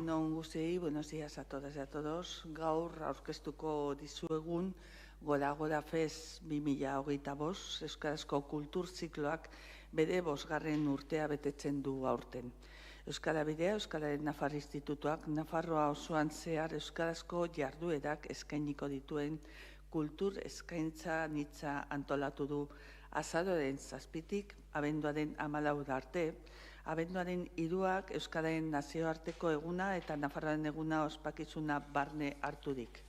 egun on guztiei, buenos días a todas y a todos. Gaur aurkeztuko dizuegun Gora Fest 2025 euskarazko kultur zikloak bere 5. urtea betetzen du aurten. Euskara Bidea, Euskararen Nafar Institutuak, Nafarroa osoan zehar euskarazko jarduerak eskainiko dituen kultur eskaintza nitza antolatu du azaroaren 7tik abenduaren 14 arte, abenduaren 3ak Euskararen nazioarteko eguna eta Nafarroaren eguna ospakizuna barne harturik.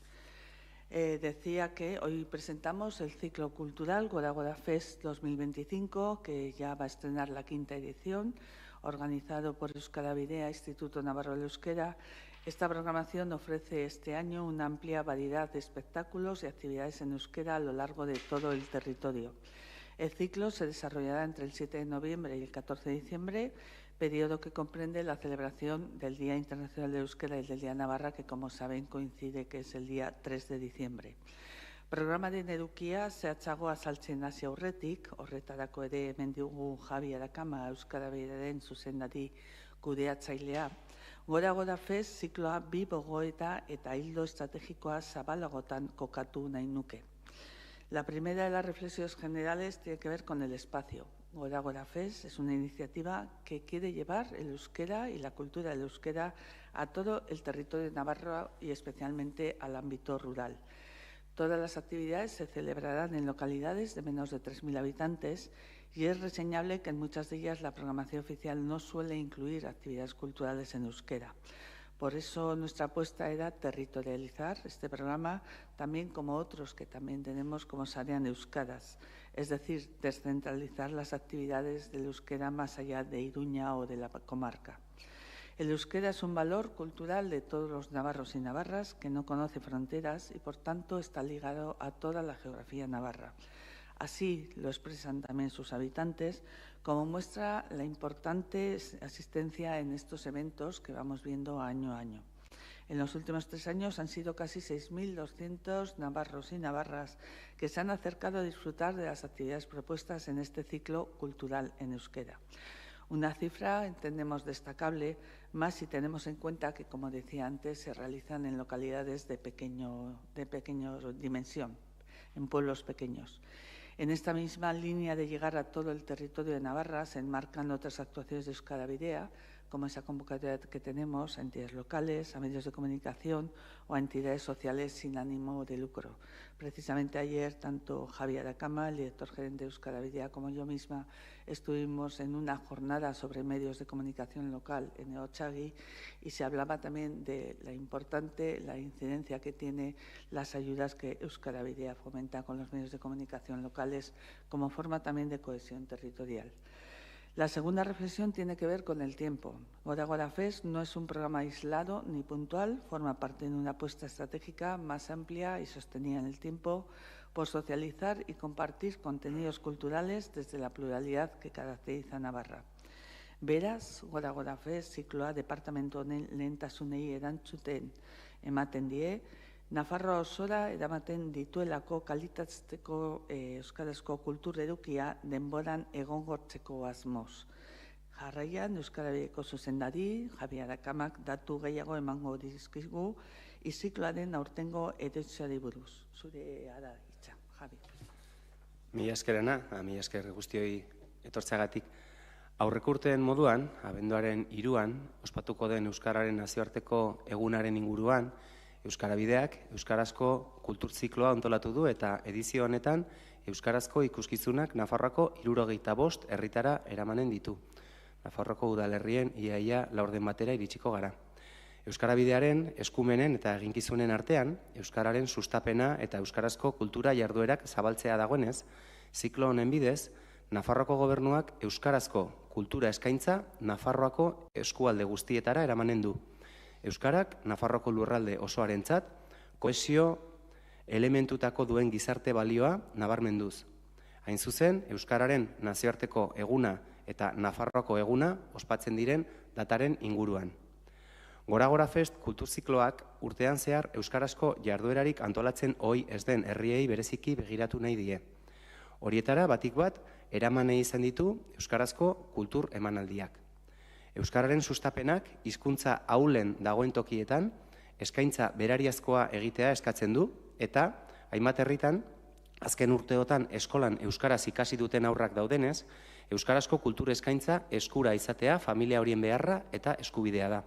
Decía que hoy presentamos el ciclo cultural Gora Fest 2025, que ya va a estrenar la 5ª edición, organizado por Euskara Bidea, Instituto Navarro del Euskera. Esta programación ofrece este año una amplia variedad de espectáculos y actividades en euskera a lo largo de todo el territorio. El ciclo se desarrollará entre el 7 de noviembre y el 14 de diciembre, periodo que comprende la celebración del Día Internacional de Euskera y del Día Navarra, que, como saben, coincide que es el día 3 de diciembre. Programaren edukia zehatzago azaltzen hasi aurretik, horretarako ere hemen dugu Javi Arakama, Euskara Bidearen zuzendari kudeatzailea. Gora Fest zikloa 2 gogoeta eta ildo estrategikoa zabalagotan kokatu nahi nuke. La primera de las reflexiones generales tiene que ver con el espacio. Gora Fest es una iniciativa que quiere llevar el euskera y la cultura del euskera a todo el territorio de Navarra y especialmente al ámbito rural. Todas las actividades se celebrarán en localidades de menos de 3.000 habitantes y es reseñable que en muchas de ellas la programación oficial no suele incluir actividades culturales en euskera. Por eso nuestra apuesta era territorializar este programa, también como otros que también tenemos como Sarean Euskaraz, es decir, descentralizar las actividades del euskera más allá de Iruña o de la comarca. El euskera es un valor cultural de todos los navarros y navarras que no conoce fronteras y, por tanto, está ligado a toda la geografía navarra. Así lo expresan también sus habitantes, como muestra la importante asistencia en estos eventos que vamos viendo año a año. En los últimos 3 años han sido casi 6.200 navarros y navarras que se han acercado a disfrutar de las actividades propuestas en este ciclo cultural en euskera. Una cifra, entendemos, destacable, más si tenemos en cuenta que, como decía antes, se realizan en localidades de pequeña dimensión, en pueblos pequeños. En esta misma línea de llegar a todo el territorio de Navarra se enmarcan otras actuaciones de Euskara Bidea, como esa convocatoria que tenemos a entidades locales, a medios de comunicación o a entidades sociales sin ánimo de lucro. Precisamente ayer, tanto Javi Arakama, el director gerente de Euskara Bidea, como yo misma estuvimos en una jornada sobre medios de comunicación local en Eotxagi y se hablaba también de la incidencia que tiene las ayudas que Euskara Bidea fomenta con los medios de comunicación locales como forma también de cohesión territorial. La segunda reflexión tiene que ver con el tiempo. Gora Fest no es un programa aislado ni puntual, forma parte de una apuesta estratégica más amplia y sostenida en el tiempo por socializar y compartir contenidos culturales desde la pluralidad que caracteriza a Navarra. Beraz, Gora Fest zikloa departamentu honen lehentasunei erantzuten ematen die, Nafarroa osora eramaten dituelako kalitatezko euskarazko kultur edukia denboran egongortzeko asmoz. Jarraian, Euskara Bideko zuzendari, Javi Arakamak datu gehiago emango dizkigu, zikloaren aurtengo edizioari buruz. Zure ara hitza, Javi. Mila eskerena, mila esker guztioi etortzeagatik. Aurreko urteen moduan, abenduaren 3an, ospatuko den Euskararen nazioarteko egunaren inguruan, Euskara Bideak euskarazko kulturzikloa antolatu du eta edizio honetan euskarazko ikuskizunak Nafarroako 75 herritara eramanen ditu. Nafarroako udalerrien iaia 4 batera iritsiko gara. Euskara Bidearen eskumenen eta eginkizunen artean, euskararen sustapena eta euskarazko kultura jarduerak zabaltzea dagoenez, ziklo honen bidez, Nafarroako gobernuak euskarazko kultura eskaintza Nafarroako eskualde guztietara eramanen du. Euskarak Nafarroako lurralde osoarentzat kohesio elementutako duen gizarte balioa nabarmenduz. Hain zuzen, euskararen nazioarteko eguna eta Nafarroako eguna ospatzen diren dataren inguruan. Gora Fest kulturzikloak urtean zehar euskarazko jarduerarik antolatzen ohi ez den herriei bereziki begiratu nahi die. Horietara batik bat eraman nahi izan ditu euskarazko kultur emanaldiak. Euskararen sustapenak hizkuntza ahulen dagoen tokietan eskaintza berariazkoa egitea eskatzen du eta hainbat herritan azken urteotan eskolan euskaraz ikasi duten haurrak daudenez, euskarazko kultur eskaintza eskura izatea familia horien beharra eta eskubidea da.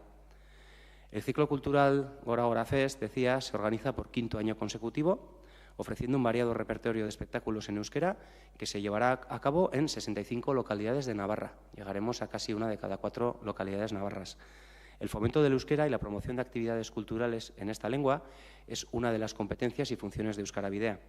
El ciclo cultural Gora Gora Fest, decía, se organiza por 5º año consecutivo, ofreciendo un variado repertorio de espectáculos en euskera que se llevará a cabo en 65 localidades de Navarra. Llegaremos a casi una de cada 4 localidades navarras. El fomento del euskera y la promoción de actividades culturales en esta lengua es una de las competencias y funciones de Euskara-Bidea.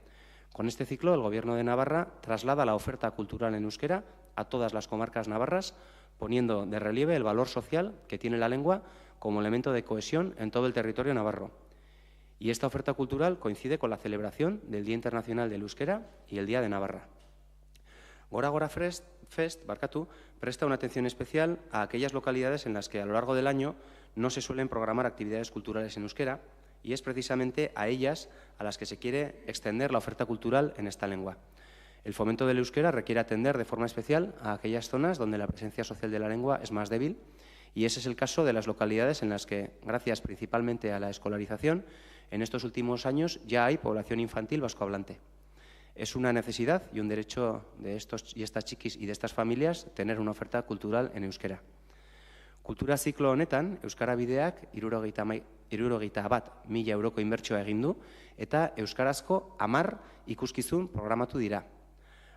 Con este ciclo, el Gobierno de Navarra traslada la oferta cultural en euskera a todas las comarcas navarras, poniendo de relieve el valor social que tiene la lengua como elemento de cohesión en todo el territorio navarro. Y esta oferta cultural coincide con la celebración del Día Internacional del Euskera y el Día de Navarra. Gora Gora Fest presta una atención especial a aquellas localidades en las que a lo largo del año no se suelen programar actividades culturales en euskera y es precisamente a ellas a las que se quiere extender la oferta cultural en esta lengua. El fomento del euskera requiere atender de forma especial a aquellas zonas donde la presencia social de la lengua es más débil y ese es el caso de las localidades en las que, gracias principalmente a la escolarización, en estos últimos años ya hay población infantil vascohablante. Es una necesidad y un derecho de estos y estas chiquis y de estas familias tener una oferta cultural en euskera. Kultura ziklo honetan, Euskara-Bideak 71.000 euroko inbertsioa egin du eta euskarazko 10 ikuskizun programatu dira.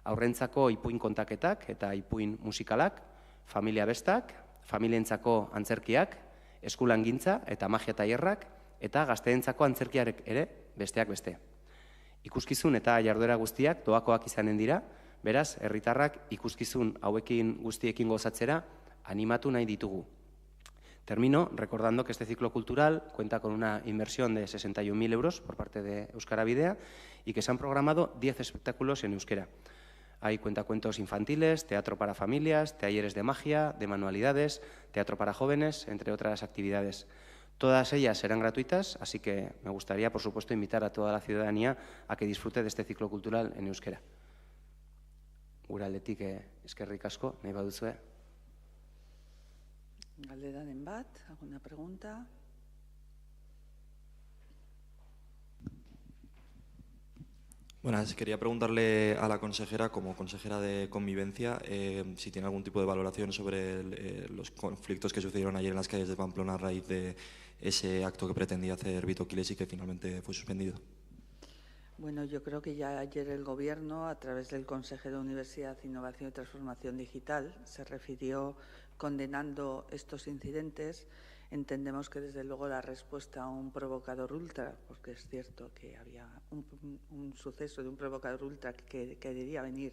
Aurrentzako ipuin kontaketak eta ipuin musikalak, familia bestak, familientzako antzerkiak, eskulangintza eta magia tailerrak eta gazteentzako antzerkiarek ere besteak beste. Ikuskizun eta jarduera guztiak doakoak izanen dira, beraz, herritarrak ikuskizun hauekin guztiekin gozatzera animatu nahi ditugu. Termino recordando que este ciclo cultural cuenta con una inversión de 61.000 euros por parte de Euskara-Bidea y que se han programado 10 espectáculos en euskera. Hay cuentacuentos infantiles, teatro para familias, talleres de magia, de manualidades, teatro para jóvenes, entre otras actividades. Todas ellas serán gratuitas, así que me gustaría, por supuesto, invitar a toda la ciudadanía a que disfrute de este ciclo cultural en euskera. Gure aldetik eskerrik asko, nahi baduzue. Galderanen bat, alguna pregunta? Buenas, quería preguntarle a la consejera, como consejera de Convivencia, si tiene algún tipo de valoración sobre los conflictos que sucedieron ayer en las calles de Pamplona a raíz de ese acto que pretendía hacer Vito Quiles y que finalmente fue suspendido. Bueno, yo creo que ya ayer el Gobierno, a través del Consejo de Universidad, Innovación y Transformación Digital, se refirió condenando estos incidentes. Entendemos que, desde luego, la respuesta a un provocador ultra, porque es cierto que había un suceso de un provocador ultra que quería venir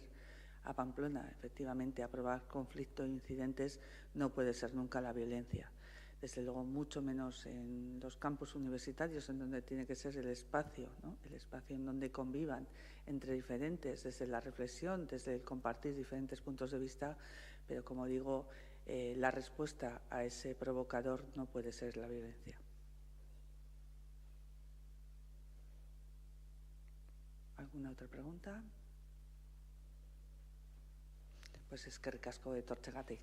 a Pamplona, efectivamente, a provocar conflictos e incidentes, no puede ser nunca la violencia. Desde luego, mucho menos en los campus universitarios, en donde tiene que ser el espacio, ¿no? El espacio en donde convivan entre diferentes, desde la reflexión, desde el compartir diferentes puntos de vista, pero, como digo, la respuesta a ese provocador no puede ser la violencia. ¿Alguna otra pregunta? Pues eskerrik asko etortzegatik.